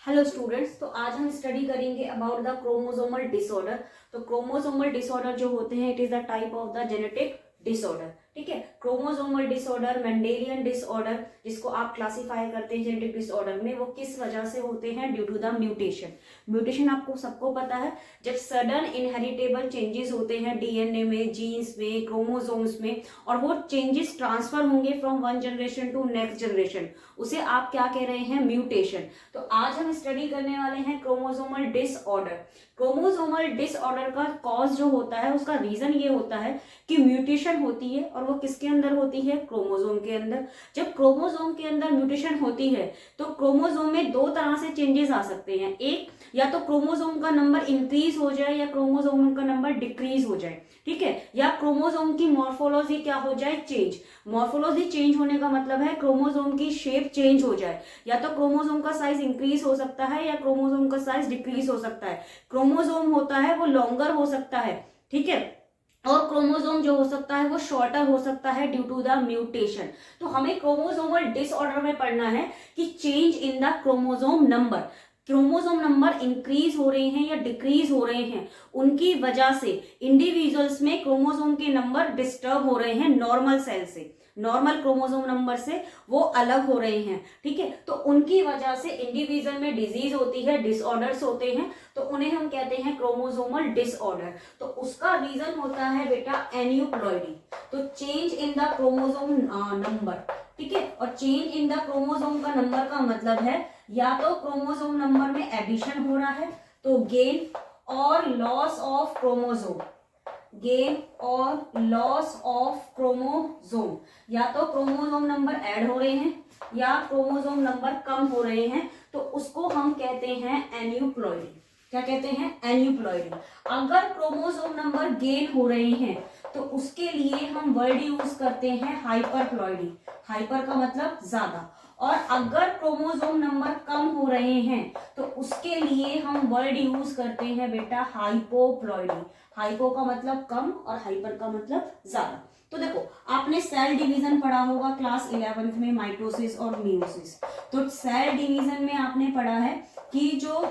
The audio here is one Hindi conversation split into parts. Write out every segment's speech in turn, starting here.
हेलो स्टूडेंट्स, तो आज हम स्टडी करेंगे अबाउट द क्रोमोसोमल डिसऑर्डर। तो क्रोमोसोमल डिसऑर्डर जो होते हैं it is the type of the genetic disorder. ठीक है, क्रोमोसोमल डिसऑर्डर, मेंडेलियन डिसऑर्डर जिसको आप क्लासिफाई करते हैं जेनेटिक डिसऑर्डर में, वो किस वजह से होते हैं? Due to the mutation. Mutation आपको सबको पता है, जब सडन इनहेरिटेबल चेंजेस होते हैं डीएनए में, जीन्स में, क्रोमोसोम्स में, और वो चेंजेस ट्रांसफर होंगे from one generation to next generation, उसे आप क्या कह रहे हैं? म्यूटेशन। तो आज हम स्टडी करने वाले हैं क्रोमोसोमल डिसऑर्डर। क्रोमोसोमल डिसऑर्डर का कॉज जो होता है, उसका रीजन ये होता है कि म्यूटेशन होती है, और वो किसके अंदर होती है? क्रोमोसोम के अंदर। जब क्रोमोसोम के अंदर म्यूटेशन होती है तो क्रोमोसोम में दो तरह से चेंजेस आ सकते हैं। एक, या तो क्रोमोसोम का नंबर इंक्रीज हो जाए या क्रोमोसोम का नंबर डिक्रीज हो जाए। ठीक है, या क्रोमोसोम की मॉर्फोलॉजी क्या हो जाए? चेंज। मॉर्फोलॉजी चेंज होने का मतलब है क्रोमोसोम की शेप चेंज हो जाए। या तो क्रोमोसोम का साइज इंक्रीज हो सकता है या क्रोमोसोम का साइज डिक्रीज हो सकता है। क्रोमोसोम होता है वो लॉन्गर हो सकता है, ठीक है, और क्रोमोसोम जो हो सकता है वो शॉर्टर हो सकता है ड्यू टू द म्यूटेशन। तो हमें क्रोमोसोमल डिसऑर्डर में पढ़ना है कि change in the chromosome number, chromosome number increase हो रहे हैं या डिक्रीज हो रहे हैं, उनकी वजह से इंडिविजुअल्स में क्रोमोसोम के नंबर डिस्टर्ब हो रहे हैं नॉर्मल सेल से, नॉर्मल क्रोमोसोम नंबर से वो अलग हो रहे हैं। ठीक है, तो उनकी वजह से इंडिविजुअल में डिजीज होती है, डिसऑर्डर्स होते हैं, तो उन्हें हम कहते हैं क्रोमोसोमल डिसऑर्डर। तो उसका रीजन होता है बेटा एन्यूप्लॉइडी। तो change in the chromosome number, ठीक है, और चेंज इन द क्रोमोसोम का नंबर का मतलब है या तो क्रोमोसोम नंबर में एडिशन हो रहा है तो गेन और लॉस ऑफ क्रोमोसोम, गेन और लॉस ऑफ क्रोमोसोम, या तो क्रोमोसोम नंबर ऐड हो रहे हैं या क्रोमोसोम नंबर कम हो रहे हैं, तो उसको हम कहते हैं एन्यूप्लॉइडी। क्या कहते हैं? एन्यूप्लॉइडी। अगर क्रोमोसोम नंबर गेन हो रहे हैं तो उसके लिए हम वर्ड यूज करते हैं हाइपरप्लॉइडी। हाइपर का मतलब ज्यादा, और अगर क्रोमोसोम नंबर कम हो रहे हैं तो उसके लिए हम वर्ड यूज करते हैं बेटा हाइपोप्लॉइडी। हाइपो का मतलब कम और हाइपर का मतलब ज्यादा। तो देखो, आपने सेल डिवीजन पढ़ा होगा क्लास 11th में, माइटोसिस और मियोसिस। तो सेल डिवीजन में आपने पढ़ा है कि जो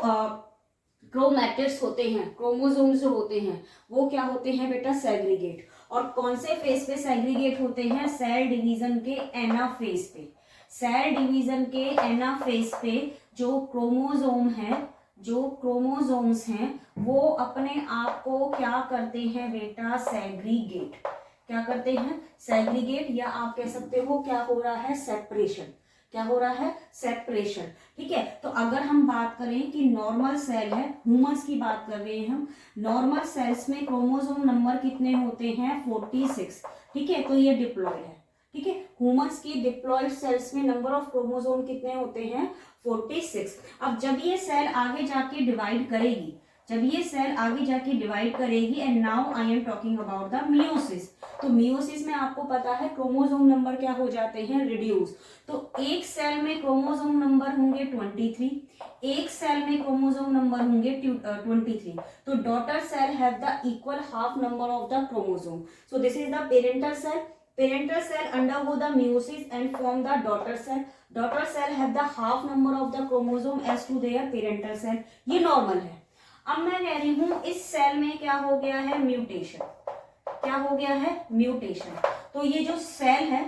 क्रोमैटिड्स होते हैं, क्रोमोसोम्स जो होते हैं, वो क्या होते हैं बेटा? सेग्रीगेट। और कौन से फेज पे सेग्रीगेट होते हैं? सेल डिवीजन के एनाफेज पे। सेल डिवीजन के एनाफेज पे जो क्रोमोसोम है, जो क्रोमोसोम्स हैं, वो अपने आप को क्या करते हैं बेटा? सेग्रीगेट। क्या करते हैं? सेग्रीगेट, या आप कह सकते हो क्या हो रहा है? सेपरेशन। क्या हो रहा है? सेपरेशन। ठीक है, तो अगर हम बात करें कि नॉर्मल सेल है, ह्यूमंस की बात कर रहे हैं हम, नॉर्मल सेल्स में क्रोमोसोम नंबर कितने होते हैं? 46। ठीक है, तो ये डिप्लॉयड है। ठीक है, ह्यूमंस की डिप्लॉयड सेल्स में नंबर ऑफ क्रोमोसोम कितने होते हैं? 46। अब जब ये सेल आगे जाके डिवाइड करेगी, जब ये सेल आगे जाके डिवाइड करेगी, and now I am talking about the meiosis. तो मियोसिस में आपको पता है क्रोमोसोम नंबर क्या हो जाते हैं? रिड्यूस। तो एक सेल में क्रोमोसोम नंबर होंगे 23, एक सेल में क्रोमोसोम नंबर होंगे 23। तो daughter cell have the equal half number of the chromosome. So this is the parental cell. Parental cell undergo the meiosis and form the daughter cell. Daughter cell have the half number of the chromosome as to their parental cell. ये नॉर्मल है। अब मैं कह रही हूं इस सेल में क्या हो गया है? म्यूटेशन। क्या हो गया है? म्यूटेशन। तो ये जो सेल है,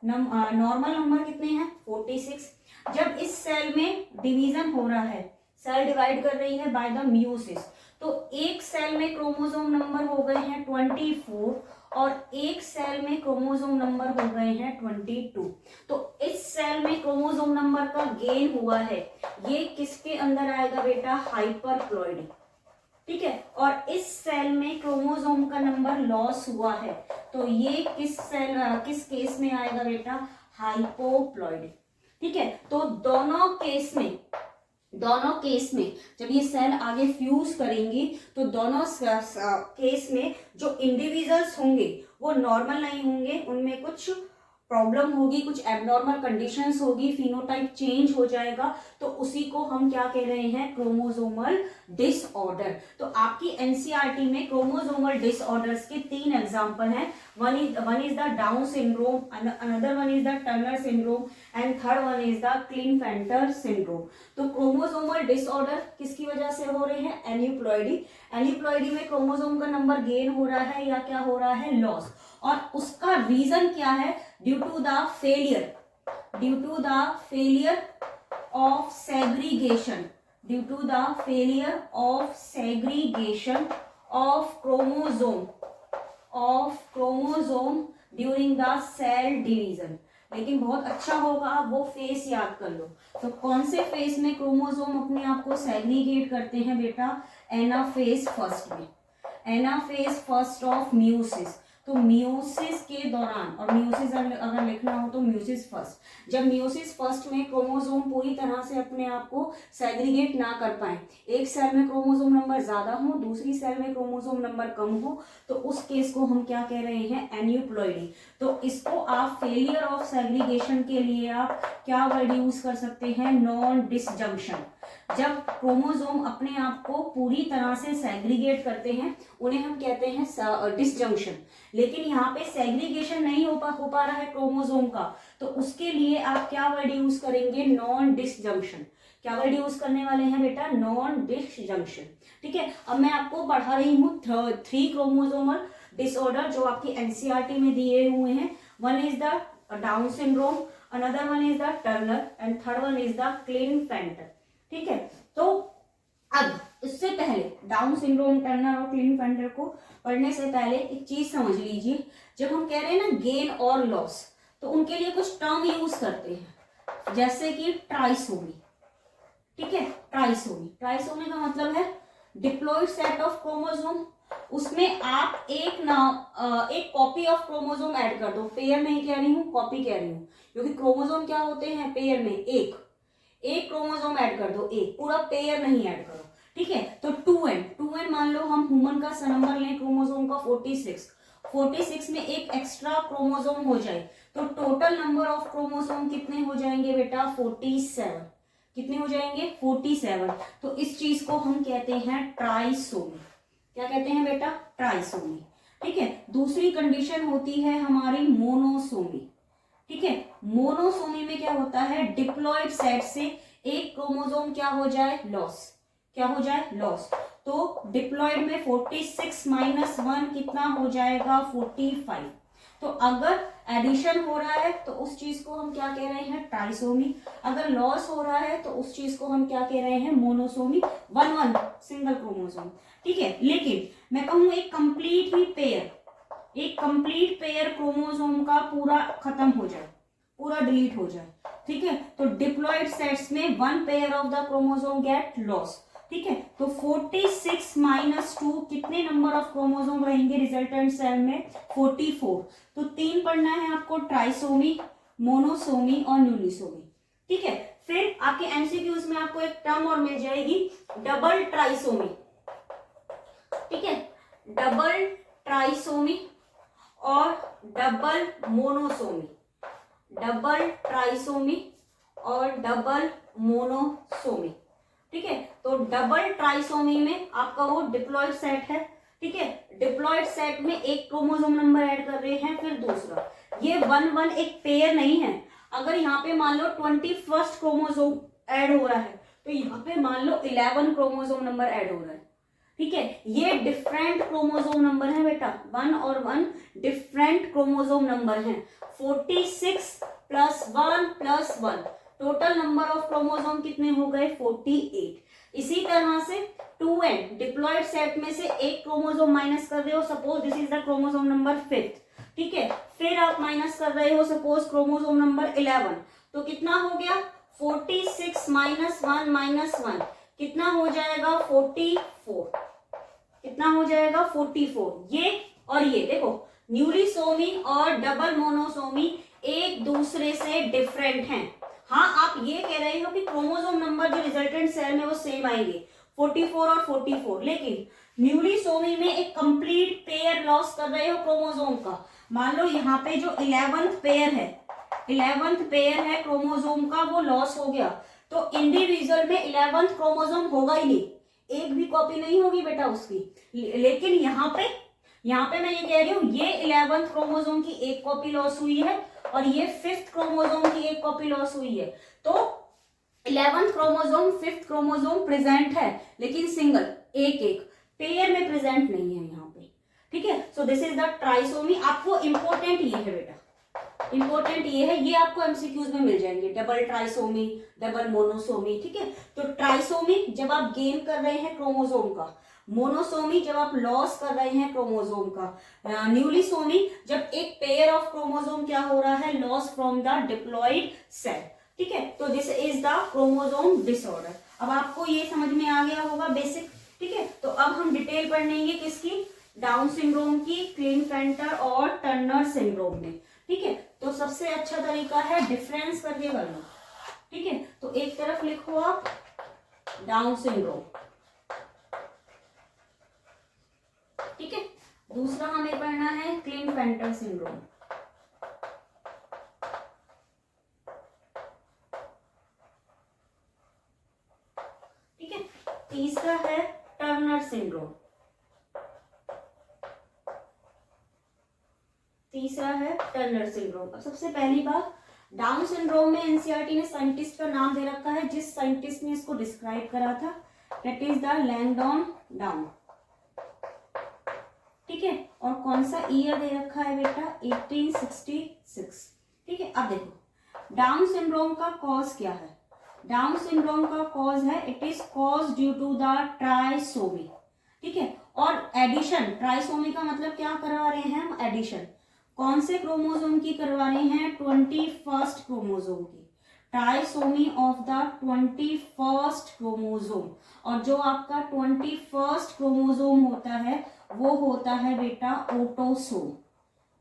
नॉर्मल नंबर कितने हैं? 46। जब इस सेल में डिवीजन हो रहा है, सेल डिवाइड कर रही है बाय द मियोसिस, तो एक सेल में क्रोमोसोम नंबर हो गए हैं 24 और एक सेल में क्रोमोसोम नंबर हो गए हैं 22। तो इस सेल में क्रोमोसोम नंबर का गेन हुआ है, ये किसके अंदर आएगा बेटा? हाइपरप्लॉइडी। ठीक है, और इस सेल में क्रोमोसोम का नंबर लॉस हुआ है, तो ये किस केस में आएगा बेटा? हाइपोप्लॉइडी। ठीक है, तो दोनों केस में जब ये सेल आगे फ्यूज करेंगी तो दोनों केस में जो इंडिविजुअल्स होंगे वो नॉर्मल नहीं होंगे, उनमें कुछ प्रॉब्लम होगी, कुछ एबनॉर्मल कंडीशंस होगी, फिनोटाइप चेंज हो जाएगा, तो उसी को हम क्या कह रहे हैं, क्रोमोसोमल डिसऑर्डर। तो आपकी एनसीईआरटी में क्रोमोसोमल डिसऑर्डर्स के 3 एग्जांपल हैं। One is the Down syndrome, another one is the Turner syndrome and third one is the Klinefelter syndrome. तो क्रोमोसोमल डिसऑर्डर किसकी वजह से हो रहे हैं, एन्यूप्लॉइडी। एन्यूप्लॉइडी में क्रोमोसोम का नंबर गेन हो रहा है या क्या हो रहा है, लॉस। और उसका रीजन क्या है, due to the failure of segregation, due to the failure of segregation of chromosome during the cell division. लेकिन बहुत अच्छा होगा आप वो फेस याद कर लो। तो कौन से फेस में क्रोमोसोम अपने आप को सेग्रीगेट करते हैं बेटा, एनाफेज फर्स्ट में, एनाफेज फर्स्ट ऑफ मियोसिस। तो मियोसिस के दौरान, और मियोसिस अगर लिखना हो तो मियोसिस फर्स्ट, जब मियोसिस फर्स्ट में क्रोमोसोम पूरी तरह से अपने आप को सेग्रीगेट ना कर पाए, एक सेल में क्रोमोसोम नंबर ज्यादा हो, दूसरी सेल में क्रोमोसोम नंबर कम हो, तो उस केस को हम क्या कह रहे हैं, एन्यूप्लॉइडी। तो इसको आप फेलियर ऑफ सेग्रीगेशन के लिए आप क्या वर्ड यूज कर सकते हैं, नॉन डिसजंक्शन। जब क्रोमोसोम अपने आप को पूरी तरह से सेग्रीगेट करते हैं उन्हें हम कहते हैं डिसजंक्शन। लेकिन यहाँ पे सेग्रीगेशन नहीं हो पा रहा है क्रोमोसोम का, तो उसके लिए आप क्या वर्ड यूज करेंगे, नॉन डिसजंक्शन। क्या वर्ड यूज करने वाले हैं बेटा, नॉन डिसजंक्शन। ठीक है, अब मैं आपको पढ़ा रही हूँ 3 क्रोमोसोमल डिसऑर्डर जो आपकी एनसीईआरटी में दिए हुए हैं। One is the Down syndrome, another one is the Turner and third one is the Klinefelter. ठीक है, तो अब इससे पहले डाउन सिंड्रोम, टर्नर और क्लिनफेल्टर को पढ़ने से पहले एक चीज समझ लीजिए। जब हम कह रहे हैं ना गेन और लॉस, तो उनके लिए कुछ टर्म यूज करते हैं, जैसे कि ट्राइसोमी। ठीक है, ट्राइसोमी का मतलब है डिप्लॉइड सेट ऑफ क्रोमोसोम। उसमें आप एक कॉपी ऑफ क्रोमोसोम ऐड कर दो। पेयर में ही कह रही हूँ, कॉपी कह रही हूँ, क्योंकि क्रोमोसोम क्या होते हैं, पेयर में एक क्रोमोसोम ऐड कर दो, एक पूरा पेयर नहीं ऐड करो। ठीक है, तो 2n मान लो हम ह्यूमन का नंबर लें क्रोमोसोम का 46 में एक एक्स्ट्रा क्रोमोसोम हो जाए, तो टोटल नंबर ऑफ क्रोमोसोम कितने हो जाएंगे बेटा, 47। कितने हो जाएंगे, 47। तो इस चीज को हम कहते हैं ट्राइसोमी। क्या कहते हैं बेटा, ट्राइसोमी। ठीक है, दूसरी कंडीशन होती है हमारी मोनोसोमी। ठीक है, मोनोसोमी में क्या होता है, डिप्लॉइड सेट से एक क्रोमोसोम क्या हो जाए, लॉस। तो डिप्लॉइड में 46 - 1 कितना हो जाएगा, 45। तो अगर एडिशन हो रहा है तो उस चीज को हम क्या कह रहे हैं, ट्राइसोमी। अगर लॉस हो रहा है तो उस चीज को हम क्या कह रहे हैं, मोनोसोमी। 1 single chromosome. ठीक है, लेकिन मैं कहूं एक कंप्लीट पेयर क्रोमोसोम का पूरा खत्म हो जाए, पूरा डिलीट हो जाए। ठीक है, तो डिप्लॉइड सेट्स में 1 pair of the chromosome get loss. ठीक है, तो 46 - 2 कितने नंबर ऑफ क्रोमोसोम रहेंगे रिजल्टेंट सेल में, 44। तो 3 पढ़ना है आपको, ट्राइसोमी, मोनोसोमी और यूनिसोमी। ठीक है, फिर आपके एमसीक्यूज में आपको एक टर्म और मिल जाएगी, डबल ट्राइसोमी। ठीक है, डबल ट्राइसोमी और डबल मोनोसोमी, डबल ट्राइसोमी और डबल मोनोसोमी। ठीक है, तो डबल ट्राइसोमी में आपका वो डिप्लॉइड सेट है। ठीक है, डिप्लॉइड सेट में एक क्रोमोसोम नंबर ऐड कर रहे हैं, फिर दूसरा। ये 1 एक पेयर नहीं है। अगर यहाँ पे मान लो 21 क्रोमोसोम ऐड हो रहा है, तो यहाँ पे मान लो 11 क्रोमोसोम नंबर ऐड हो रहा है। ठीक है, ये डिफरेंट क्रोमोसोम नंबर है बेटा, 1 और 1 डिफरेंट क्रोमोसोम नंबर हैं। 46 + 1 + 1 टोटल नंबर ऑफ क्रोमोसोम कितने हो गए, 48। इसी तरह से 2n डिप्लॉइड सेट में से एक क्रोमोसोम माइनस कर रहे हो, suppose this is the chromosome number 5। ठीक है, फिर आप माइनस कर रहे हो सपोज क्रोमोसोम नंबर 11, तो कितना हो गया, 46 - 1 - 1 कितना हो जाएगा, 44। कितना हो जाएगा, 44। ये और ये देखो, न्यूलिसोमी और डबल मोनोसोमी एक दूसरे से डिफरेंट हैं। हाँ, आप ये कह रहे हो कि क्रोमोसोम नंबर जो रिजल्टेंट सेल में वो सेम आएंगे, 44 और 44, लेकिन न्यूलिसोमी में एक कंप्लीट पेयर लॉस कर रहे हो क्रोमोसोम का। मान लो यहाँ पे जो 11th पेयर है क्रोमोसोम का, वो लॉस हो गया, तो इंडिविजुअल में 11th क्रोमोसोम होगा ही नहीं, एक भी कॉपी नहीं होगी बेटा उसकी। लेकिन यहाँ पे मैं ये कह रही हूँ, ये 11th क्रोमोसोम की एक कॉपी लॉस हुई है और ये 5th क्रोमोसोम की एक कॉपी लॉस हुई है। तो 11th chromosome 5th chromosome present है, लेकिन सिंगल, एक पेयर में प्रेजेंट नहीं है यहाँ पे। ठीक है, सो दिस इज द ट्राइसोमी। आपको इंपॉर्टेंट ये है बेटा, इंपॉर्टेंट ये है, ये आपको एमसीक्यूज में मिल जाएंगे, डबल ट्राइसोमी, डबल मोनोसोमी। ठीक है, तो ट्राइसोमी जब आप गेन कर रहे हैं क्रोमोसोम का, मोनोसोमी जब आप लॉस कर रहे हैं क्रोमोसोम का, न्यूलिसोमी जब एक पेयर ऑफ क्रोमोसोम क्या हो रहा है, loss from the diploid cell. ठीक है, तो this is the chromosome disorder. अब आपको ये समझ में आ गया होगा बेसिक। ठीक है, तो अब हम डिटेल पढ़ेंगे किसकी, डाउन सिंड्रोम की, क्लीनफेल्टर और टर्नर सिंड्रोम में। ठीक है, तो सबसे अच्छा तरीका है डिफरेंस करके कर लो। ठीक है, तो एक तरफ लिखो आप डाउन सिंड्रोम, ठीक है, दूसरा हमें पढ़ना है क्लीनफेल्टर सिंड्रोम। ठीक है, तीसरा है टर्नर सिंड्रोम, तीसरा है टर्नर सिंड्रोम। अब सबसे पहली बात, डाउन सिंड्रोम में एनसीईआरटी ने साइंटिस्ट का नाम दे रखा है, जिस साइंटिस्ट ने इसको डिस्क्राइब करा था, that is the Langdon down. ठीक है, और कौन सा ईयर दे रखा है बेटा, 1866। ठीक है, अब देखो डाउन सिंड्रोम का कॉज क्या है, डाउन सिंड्रोम का कॉज है, it is cause due to the trisomy. ठीक है, और एडिशन, ट्राइसोमी का मतलब क्या करवा रहे हैं हम, एडिशन। कौन से क्रोमोसोम की करवा रहे हैं, 21st क्रोमोसोम की, trisomy of the 21st chromosome. और जो आपका 21st क्रोमोसोम होता है वो होता है बेटा ऑटोसोम।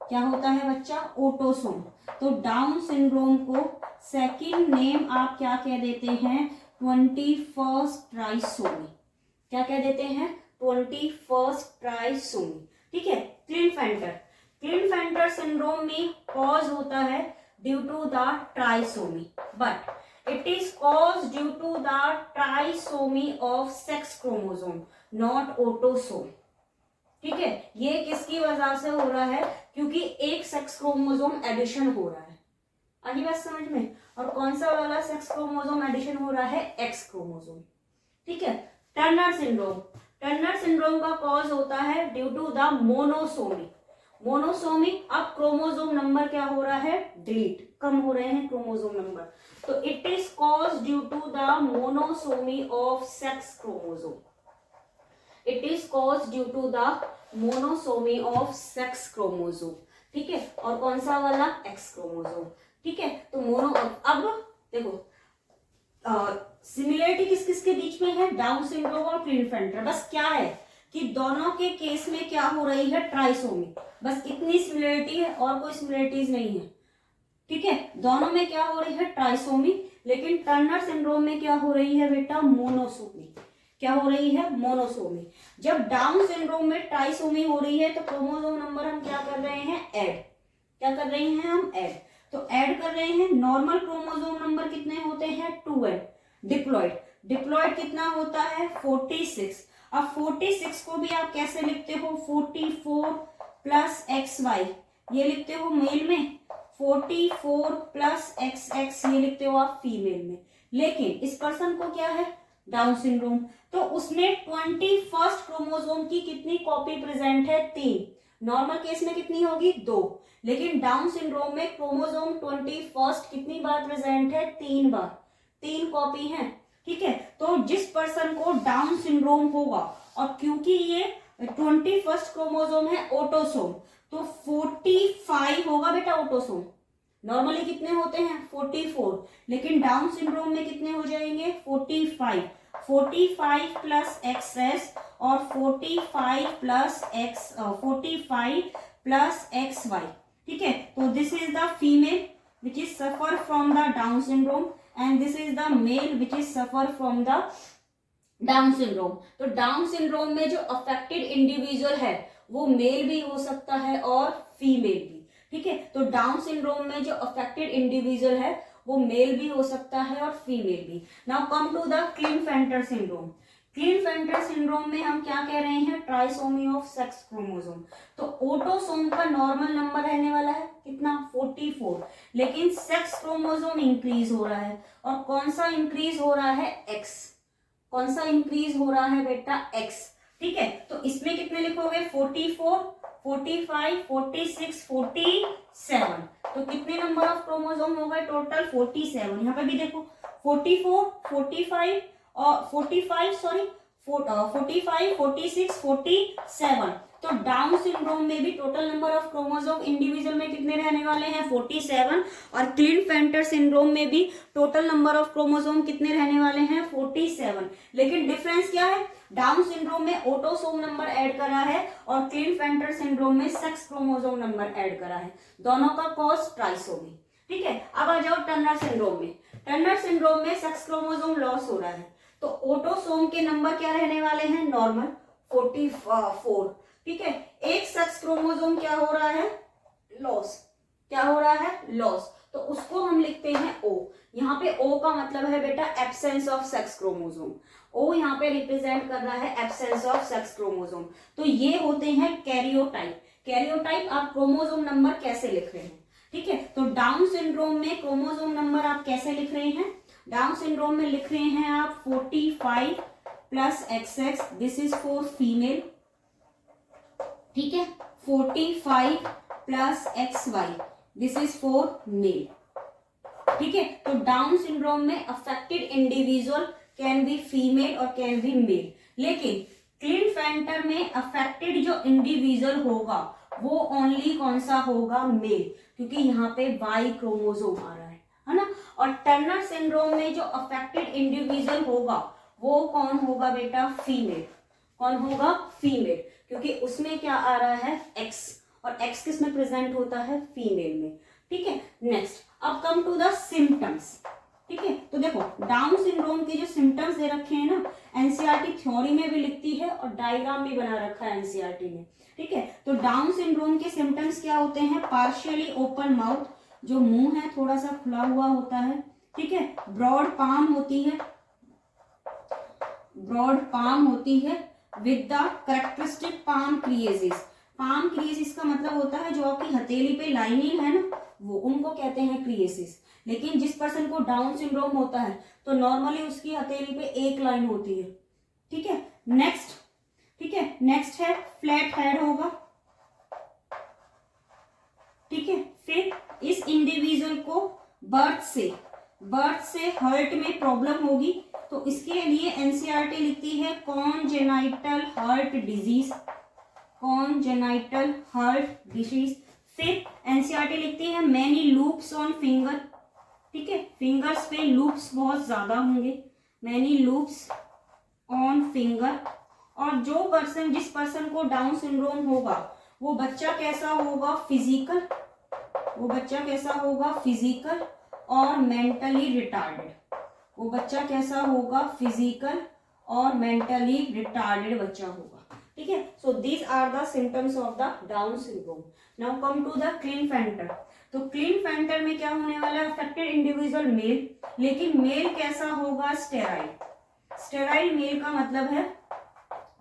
क्या होता है बच्चा, ऑटोसोम। तो डाउन सिंड्रोम को सेकंड नेम आप क्या कह देते हैं, 21st ट्राइसोमी। क्या कह देते हैं, 21st ट्राइसोमी। ठीक है, क्लीनफेल्टर सिंड्रोम में कॉज होता है due to the trisomy, but it is cause due to the trisomy of sex chromosome, not autosome. ठीक है, ये किसकी वजह से हो रहा है, क्योंकि एक सेक्स क्रोमोसोम एडिशन हो रहा है। आगे बात समझ में, और कौन सा वाला सेक्स क्रोमोसोम एडिशन हो रहा है, एक्स क्रोमोसोम। ठीक है, टर्नर सिंड्रोम का कॉज होता है ड्यू टू द मोनोसोमी। अब क्रोमोसोम नंबर क्या हो रहा है, डिलीट, कम हो रहे हैं क्रोमोसोम नंबर, तो it is cause due to the monosomy of sex chromosome. It is cause due to the monosomy of sex chromosome. ठीक है, और कौन सा वाला, एक्स क्रोमोसोम। ठीक है, तो अब देखो सिमिलरिटी किस किस के बीच में है, डाउन सिंड्रोम और क्लीनफेल्टर। बस क्या है कि दोनों के केस में क्या हो रही है, ट्राइसोमी, बस इतनी सिमिलरिटी है, और कोई सिमिलरिटीज नहीं है। ठीक है, दोनों में क्या हो रही है, ट्राइसोमी, लेकिन टर्नर सिंड्रोम में क्या हो रही है बेटा, मोनोसोमी। क्या हो रही है, मोनोसोमी। जब डाउन सिंड्रोम में ट्राइसोमी हो रही है तो क्रोमोसोम नंबर हम क्या कर रहे हैं, ऐड। क्या कर रहे हैं हम, ऐड। तो ऐड कर रहे हैं, नॉर्मल क्रोमोसोम नंबर कितने होते हैं, 2n। डिप्लॉइड कितना होता है, 46। अब 46 को भी आप कैसे लिखते हो, 44 प्लस XY, ये लिखते हो मेल में, 44 प्लस XX ये लिखते हो आप फीमेल में। लेकिन इस पर्सन को क्या है, डाउन सिंड्रोम, तो उसमें 21st क्रोमोसोम की कितनी कॉपी प्रेजेंट है, 3। नॉर्मल केस में कितनी होगी, 2। लेकिन डाउन सिंड्रोम में क्रोमोसोम 21st कितनी बार प्रेजेंट है, 3 बार, 3 कॉपी है। ठीक है, तो जिस पर्सन को डाउन सिंड्रोम होगा, और क्योंकि ये 21st क्रोमोसोम है ऑटोसोम, तो 45 होगा बेटा ऑटोसोम। नॉर्मली कितने होते हैं, 44, लेकिन डाउन सिंड्रोम में कितने हो जाएंगे, 45 प्लस XS और 45 प्लस XY। ठीक है, तो this is the female which is suffer from the Down syndrome and this is the male which is suffer from the Down syndrome. तो डाउन सिंड्रोम में जो अफेक्टेड इंडिविजुअल है वो मेल भी हो सकता है और फीमेल भी। ठीक है। तो डाउन सिंड्रोम में जो अफेक्टेड इंडिविजुअल है वो मेल भी हो सकता है और फीमेल भी। Now come to the Klinefelter syndrome. Klinefelter syndrome में हम क्या कह रहे हैं, ट्राइसोमी ऑफ सेक्स क्रोमोसोम। तो ऑटोसोम का नॉर्मल नंबर रहने वाला है कितना, 44, लेकिन सेक्स क्रोमोसोम इंक्रीज हो रहा है। और कौन सा इंक्रीज हो रहा है, एक्स। कौन सा इंक्रीज हो रहा है बेटा, एक्स। ठीक है, तो इसमें कितने लिखोगे, 44, 45, 46, 47। तो कितने नंबर ऑफ क्रोमोसोम हो गए टोटल, 47। यहाँ पे भी देखो 44, 45 और 45 45, 46, 47। तो डाउन सिंड्रोम में भी total number of chromosome individual में कितने रहने वाले हैं, 47। और क्लिनफेल्टर सिंड्रोम में भी टोटल नंबर ऑफ क्रोमोसोम कितने रहने वाले हैं, 47। लेकिन डिफरेंस क्या है, डाउन सिंड्रोम में ऑटोसोम नंबर ऐड करा है और क्लिनफेल्टर सिंड्रोम में सेक्स क्रोमोसोम नंबर ऐड करा है। दोनों का कॉज ट्राइसोमी। ठीक है, अब आ जाओ टर्नर सिंड्रोम में। टर्नर सिंड्रोम में सेक्स क्रोमोसोम लॉस हो रहा है, तो ऑटोसोम के नंबर क्या रहने वाले हैं, नॉर्मल 44। ठीक है, एक सेक्स क्रोमोसोम क्या हो रहा है, लॉस। क्या हो रहा है, लॉस। तो उसको हम लिखते हैं ओ। यहाँ पे ओ का मतलब है बेटा एब्सेंस ऑफ सेक्स क्रोमोसोम। ओ यहाँ पे रिप्रेजेंट कर रहा है एब्सेंस ऑफ सेक्स क्रोमोसोम। तो ये होते हैं कैरियोटाइप। कैरियोटाइप आप क्रोमोसोम नंबर कैसे लिख रहे हैं, ठीक है। तो डाउन सिंड्रोम में क्रोमोसोम नंबर आप कैसे लिख रहे हैं, डाउन सिंड्रोम में लिख रहे हैं आप 45 plus XX, this is for female. ठीक है, 45 plus XY, this is for male. ठीक है, तो डाउन सिंड्रोम में affected individual can be female और कैन बी मेल। लेकिन क्लिनफेल्टर में अफेक्टेड जो इंडिविजुअल होगा वो ओनली कौन सा होगा, मेल, क्योंकि यहाँ पे वाई क्रोमोसोम आ रहा है ना। और टर्नर सिंड्रोम में जो अफेक्टेड इंडिविजुअल होगा वो कौन होगा बेटा, फीमेल। कौन होगा, फीमेल, क्योंकि उसमें क्या आ रहा है, एक्स, और एक्स किस में प्रेजेंट होता है, फीमेल में। ठीक है, नेक्स्ट अब कम टू द सिम्टम्स। ठीक है, तो देखो डाउन सिंड्रोम के जो सिम्टम्स दे रखे हैं ना, एनसीईआरटी थ्योरी में भी लिखती है और डायग्राम भी बना रखा है एनसीईआरटी ने। ठीक है, तो डाउन सिंड्रोम के सिम्टम्स क्या होते हैं, पार्शियली ओपन माउथ, जो मुंह है थोड़ा सा खुला हुआ होता है। ठीक है, ब्रॉड पाम होती है, ब्रॉड पाम होती है with the characteristic palm creases. Palm creases का मतलब होता है जो आपकी हथेली पे लाइनिंग है ना, वो उनको कहते हैं क्रिएसिस। लेकिन जिस पर्सन को डाउन सिंड्रोम होता है तो नॉर्मली उसकी हथेली पे एक लाइन होती है। ठीक है, नेक्स्ट, ठीक है, नेक्स्ट है फ्लैट हेड होगा। ठीक है, फिर इस इंडिविजुअल को बर्थ से हार्ट में प्रॉब्लम होगी, तो इसके लिए एनसीईआरटी लिखती है congenital heart disease, congenital heart disease. फिर एनसीईआरटी लिखती है मैनी लूप्स ऑन फिंगर। ठीक है, फिंगर्स पे लूप्स बहुत ज्यादा होंगे, मैनी लूप्स ऑन फिंगर। और जो पर्सन, जिस पर्सन को डाउन सिंड्रोम होगा वो बच्चा कैसा होगा, फिजिकल, वो बच्चा कैसा होगा, फिजिकल और मेंटली रिटार्डेड। वो बच्चा कैसा होगा, फिजिकल और मेंटली रिटार्डेड बच्चा होगा। ठीक है, so these are the symptoms of the Down syndrome. Now come to the Klinefelter. तो क्लिनफेल्टर में क्या होने वाला है, अफेक्टेड इंडिविजुअल मेल, लेकिन मेल कैसा होगा, स्टेराइल। स्टेराइल मेल का मतलब है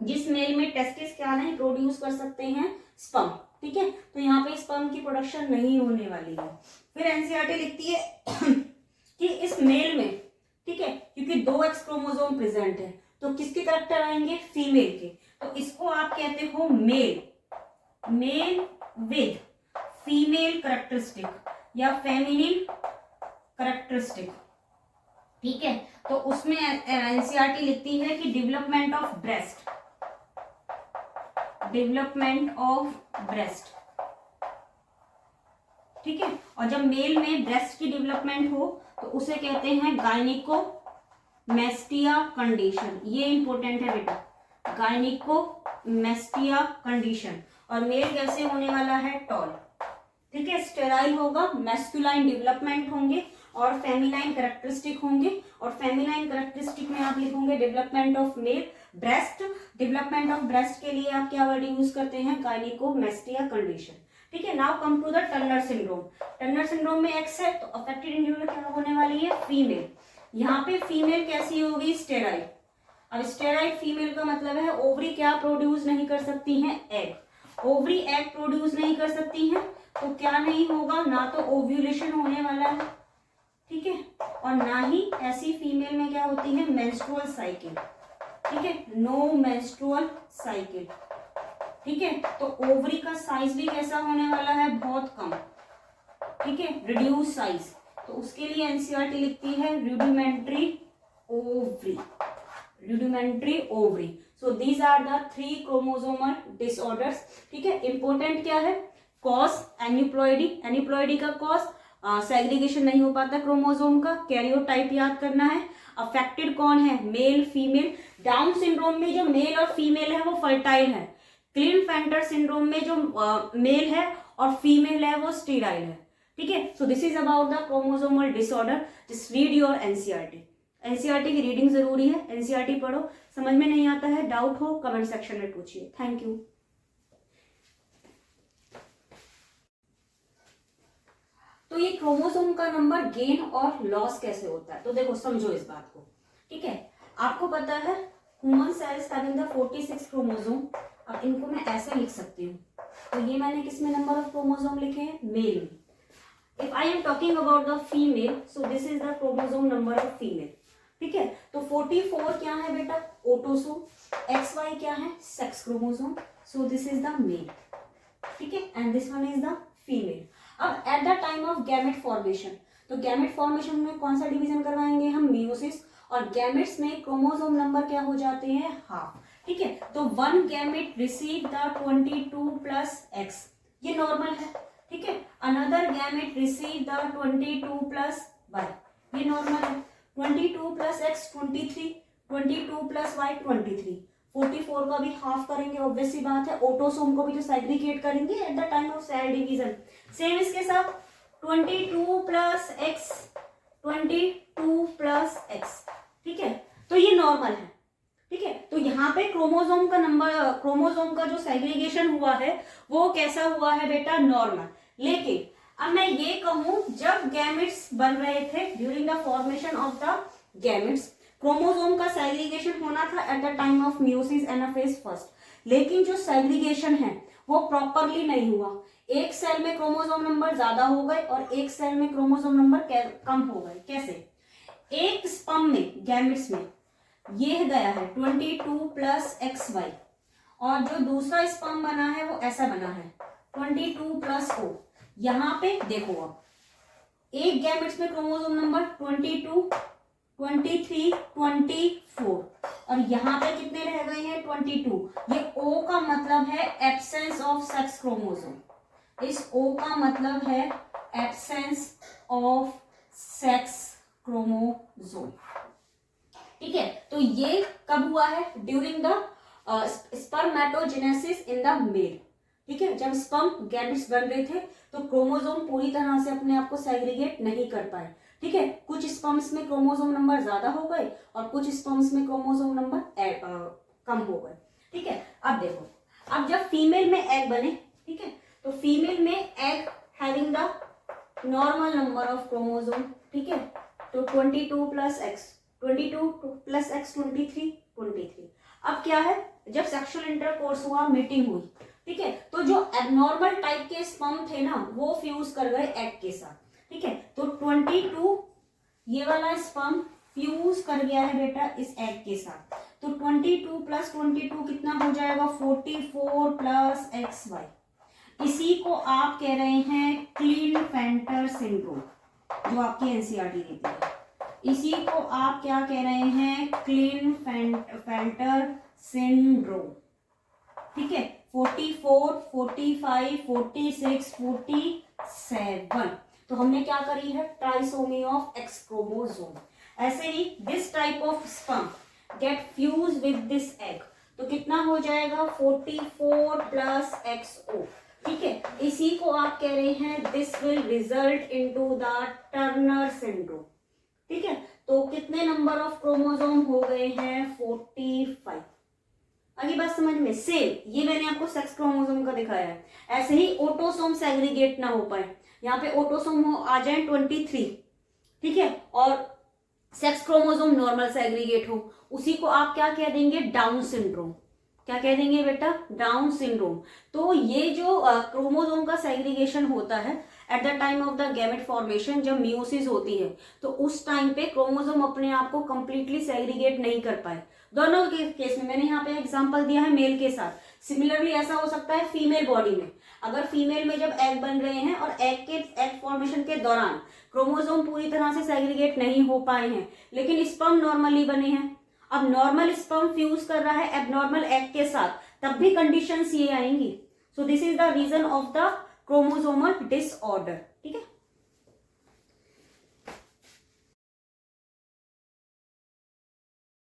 जिस मेल में टेस्टिस क्या नहीं प्रोड्यूस कर सकते हैं, स्पर्म। ठीक है, तो यहाँ पे स्पर्म की प्रोडक्शन नहीं होने वाली है। फिर एनसीईआरटी लिखती है कि इस मेल में, ठीक है, क्योंकि 2 एक्स क्रोमोसोम प्रेजेंट है तो किसके करेक्टर आएंगे, फीमेल के। तो इसको आप कहते हो male, male with female characteristic या फेमिनिन करेक्टरिस्टिक। ठीक है, तो उसमें एनसीईआरटी लिखती है कि development of breast, development of breast. ठीक है, और जब मेल में ब्रेस्ट की डेवलपमेंट हो तो उसे कहते हैं गायनिकोमेस्टिया कंडीशन। ये इंपॉर्टेंट है बेटा, गायनिकोमेस्टिया कंडीशन। और मेल कैसे होने वाला है, टॉल। ठीक है, स्टेराइल होगा, मैस्कुलाइन डेवलपमेंट होंगे और फेमिनाइन कैरेक्टरिस्टिक होंगे। और फेमिनाइन कैरेक्टरिस्टिक में आप लिखोगे development of male breast. Development of breast के लिए आप क्या वर्ड यूज करते हैं, गायनिकोमेस्टिया कंडीशन। ठीक है, now come to the Turner syndrome. Turner syndrome में एक्स है तो अफेक्टेड इंडिविजुअल क्या होने वाली है, फीमेल। यहाँ पे फीमेल कैसी होगी, स्टेराइल। अब स्टेराइल फीमेल का मतलब है ओवरी क्या प्रोड्यूस नहीं कर सकती हैं, एग। ओवरी एग प्रोड्यूस नहीं कर सकती हैं तो क्या नहीं होगा, ना तो ओव्यूलेशन होने वाला है, ठीक है, और ना ही ऐसी फीमेल में क्या होती है, मेंस्ट्रुअल साइकिल, ठीक है, नो मेंस्ट्रुअल साइकिल, ठीक है। तो ओवरी का साइज भी कैसा होने वाला है, बहुत कम, ठीक है, रिड्यूस साइज। तो उसके लिए एनसीईआरटी लिखती है rudimentary ovary, rudimentary ovary. So these are the 3 chromosomal disorders, ठीक है। इंपॉर्टेंट क्या है, कॉज एन्यूप्लॉइडी, एन्यूप्लॉइडी का कॉज सेग्रीगेशन नहीं हो पाता क्रोमोसोम का, कैरियोटाइप याद करना है, अफेक्टेड कौन है, मेल फीमेल। डाउन सिंड्रोम में जो मेल और फीमेल है वो फर्टाइल है, क्लिनफेल्टर सिंड्रोम में जो मेल है और फीमेल है वो स्टेराइल है, ठीक है। सो this is about the chromosomal disorder. Just read your NCERT. NCERT की रीडिंग जरूरी है, एनसीईआरटी पढ़ो। समझ में नहीं आता है, डाउट हो कमेंट सेक्शन में पूछिए। Thank you. तो ये क्रोमोसोम का नंबर गेन और लॉस कैसे होता है, तो देखो समझो इस बात को, ठीक है। आपको पता है human cells having the 46 chromosome. अब इनको मैं ऐसे लिख सकती हूँ, तो ये मैंने किसमें नंबर ऑफ क्रोमोसोम लिखे हैं, मेल में। If I am talking about the female, so this is the chromosome number of female, ठीक है। तो 44 क्या है बेटा, ऑटोसोम। XY क्या है, sex chromosome. So this is the male, ठीक है, and this one is the female. अब at the time of gamete formation, तो गैमेट फॉर्मेशन में कौन सा डिवीजन करवाएंगे हम, मियोसिस। और गैमेट्स में क्रोमोसोम नंबर क्या हो जाते हैं, हाफ, ठीक है। तो 1 gamete receive the 22 plus X, ये नॉर्मल है, ठीक है। Another gamete receive the 22 plus Y, ये नॉर्मल है। 22 प्लस एक्स 23, 22 प्लस वाई 23। 44 का भी हाफ करेंगे, ऑब्वियस सी बात है। ऑटोसोम को भी तो सेग्रीगेट करेंगे at the time of cell division. Same इसके साथ 22 प्लस एक्स 22 प्लस एक्स, ठीक है। तो ये नॉर्मल है, ठीक है। तो यहाँ पे क्रोमोसोम का नंबर, क्रोमोसोम का जो सेग्रीगेशन हुआ है वो कैसा हुआ है बेटा, नॉर्मल। लेकिन अब मैं ये कहूं, जब गैमेट्स बन रहे थे, during the formation of the gametes, chromosome का सेग्रीगेशन होना था eight the time of meiosis anaphase first, लेकिन जो सेग्रीगेशन है वो प्रॉपरली नहीं हुआ। एक सेल में क्रोमोसोम नंबर ज्यादा हो गए और एक सेल में क्रोमोसोम नंबर कम हो गए। कैसे, एक स्पर्म में, गैमेट्स में ये गया है 22 प्लस एक्स वाई, और जो दूसरा स्पर्म बना है वो ऐसा बना है 22 प्लस ओ। यहाँ पे देखो, अब एक गैमेट्स में क्रोमोसोम नंबर 22, 23, 24, और यहाँ पे कितने रह गए हैं, 22। ये O का मतलब है एब्सेंस ऑफ सेक्स क्रोमोसोम। इस O का मतलब है एब्सेंस ऑफ सेक्स क्रोमोसोम, ठीक है। तो ये कब हुआ है, during the spermatogenesis in the male, ठीक है। जब स्पर्म गैमेट्स बन रहे थे तो क्रोमोसोम पूरी तरह से अपने आप को सेग्रीगेट नहीं कर पाए, ठीक है। कुछ स्पर्म्स में क्रोमोसोम नंबर ज्यादा हो गए और कुछ स्पर्म्स में क्रोमोसोम नंबर कम हो गए, ठीक है। अब देखो, अब जब फीमेल में एग बने, ठीक है, तो फीमेल में egg having the normal number of chromosome, ठीक है। तो 22 प्लस एक्स 22 प्लस एक्स 23, 23। अब क्या है, जब सेक्सुअल इंटरकोर्स हुआ, मीटिंग हुई, ठीक है, तो जो एबनॉर्मल टाइप के स्पर्म थे ना वो फ्यूज कर गए एग के साथ, ठीक है। तो 22 ये वाला स्पर्म फ्यूज कर गया है बेटा इस एग के साथ, तो 22 प्लस 22 कितना हो जाएगा, 44 प्लस एक्स वाई। इसी को आप कह रहे हैं क्लीनफेल्टर सिंड्रोम, जो आपकी एनसीईआरटी देती है। इसी को आप क्या कह रहे हैं, क्लीनफेल्टर सिंड्रोम, ठीक है। 44, 45, 46, 47, तो हमने क्या करी है, ट्राइसोमी ऑफ एक्स क्रोमोसोम। ऐसे ही this type of sperm get fuse with this egg, तो कितना हो जाएगा, 44 प्लस एक्सओ, ठीक है। इसी को आप कह रहे हैं this will result into the Turner syndrome, ठीक है। तो कितने नंबर ऑफ क्रोमोसोम हो गए हैं, 45, आगे बात समझ में? सेम ये मैंने आपको सेक्स क्रोमोसोम का दिखाया है, ऐसे ही ऑटोसोम सेग्रीगेट ना हो पाए, यहाँ पे ऑटोसोम आ जाए 23, ठीक है, और सेक्स क्रोमोसोम नॉर्मल सेग्रीगेट हो, उसी को आप क्या कह देंगे? Down syndrome. क्या कह देंगे बेटा? Down syndrome. तो ये जो क्रोमोसोम का सेग्रीगेशन होता है eight the time of the gamete formation, जब मियोसिस होती है, तो उस टाइम पे क्रोमोसोम अपने आप को कंप्लीटली सेग्रीगेट नहीं कर पाए। दोनों के केस में मैंने यहाँ पे एग्जांपल दिया है मेल के साथ। सिमिलरली ऐसा हो सकता है फीमेल बॉडी में, अगर फीमेल में जब एग बन रहे हैं और एग फॉर्मेशन के दौरान क्रोमोसोम पूरी तरह से सेग्रीगेट नहीं हो पाए हैं, लेकिन स्पर्म नॉर्मली बने हैं, अब नॉर्मल स्पर्म फ्यूज कर रहा है एबनॉर्मल एग के साथ, तब भी कंडीशंस ये आएंगी। So this is the reason of the chromosomal disorder, ठीक है।